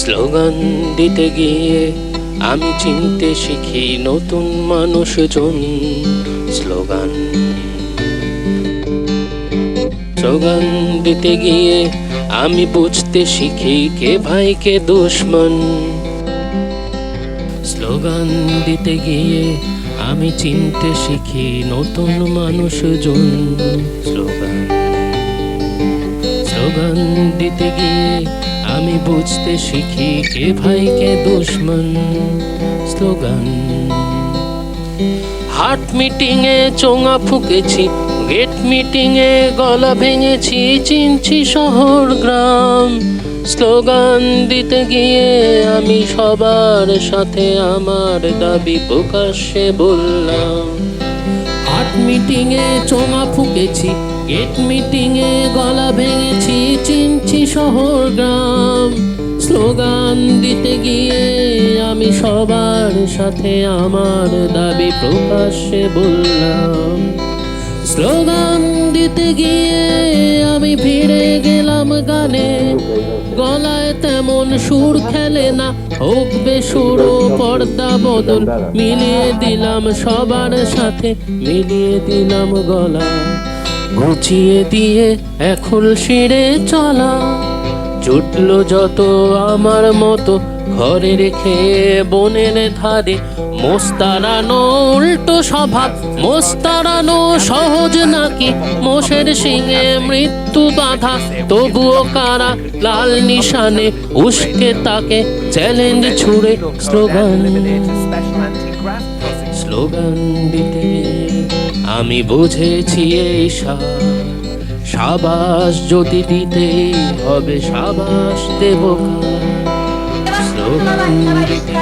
Slogan দিতে গিয়ে আমি চিনতে শিখি নতুন মানুষজন। স্লোগান স্লোগান দিতে গিয়ে আমি বুঝতে শিখি কে ভাই কে দুশমন। স্লোগান দিতে গিয়ে আমি চিনতে শিখি নতুন মানুষজন। স্লোগান স্লোগান দিতে গিয়ে আমি বুঝতে শিখি কে ভাই কে দুশমন। স্লোগান হাট মিটিং এ চোঙা ফুকেছি, গেট মিটিং এ গলা ভেঙেছি, চিনছি শহর গ্রাম। স্লোগান দিতে গিয়ে আমি সবার সাথে আমার দাবি প্রকাশ্যে বললাম। হাট মিটিং এ চোঙা ফুকেছি, গেট মিটিং এ গলা ভেঙেছি, চিনছি শহর গ্রাম। স্লোগান দিতে গিয়ে আমি সবার সাথে আমার দাবি প্রকাশ্যে বললাম। স্লোগান দিতে গিয়ে আমি ভিড়ে গেলাম গানে, গলায় তেমন সুর খেলে না, হোক বেসুর ও পর্দা বদল, মিলিয়ে দিলাম সবার সাথে, মিলিয়ে দিলাম গলা, গুছিয়ে দিয়ে এখন সিঁড়ে চলা। জুটলো যত আমার মতো ঘরে রেখে বনের ধারে, মোস্তারানো উল্টো স্বভাব, মোস্তারানো সহজ নাকি, মোষের শিঙে মৃত্যু বাধা, তবুও কারা লাল নিশানে উস্কে তাকে চ্যালেঞ্জ ছুড়ে। স্লোগান স্লোগান দিতে আমি বুঝেছি এই সাবাস যদি দিতে হবে, সাবাস দেব। স্লোগান দিতে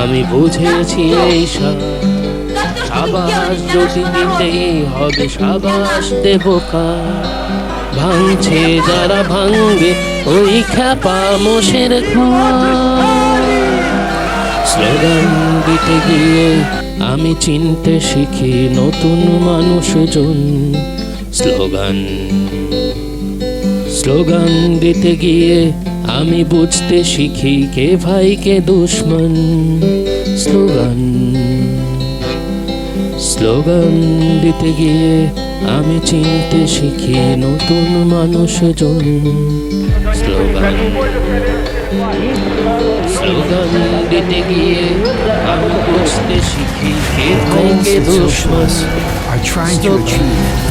আমি বুঝেছি এই সাবাস যদি দিতে হবে, সাবাস দেব। ভাঙছে যারা ভাঙবে ওই খ্যাপা মোষের ঘর। স্লোগান দিতে গিয়ে আমি চিনতে শিখি নতুন মানুষজন। স্লোগান স্লোগান দিতে গিয়ে আমি বুঝতে শিখি কে ভাই কে দুশমন। স্লোগান স্লোগান দিতে গিয়ে আমি চিনতে শিখি নতুন মানুষজন। স্লোগান স্লোগান দিতে গিয়ে আমি বুঝতে শিখি কে ভাই কে দুশমন। Are trying to achieve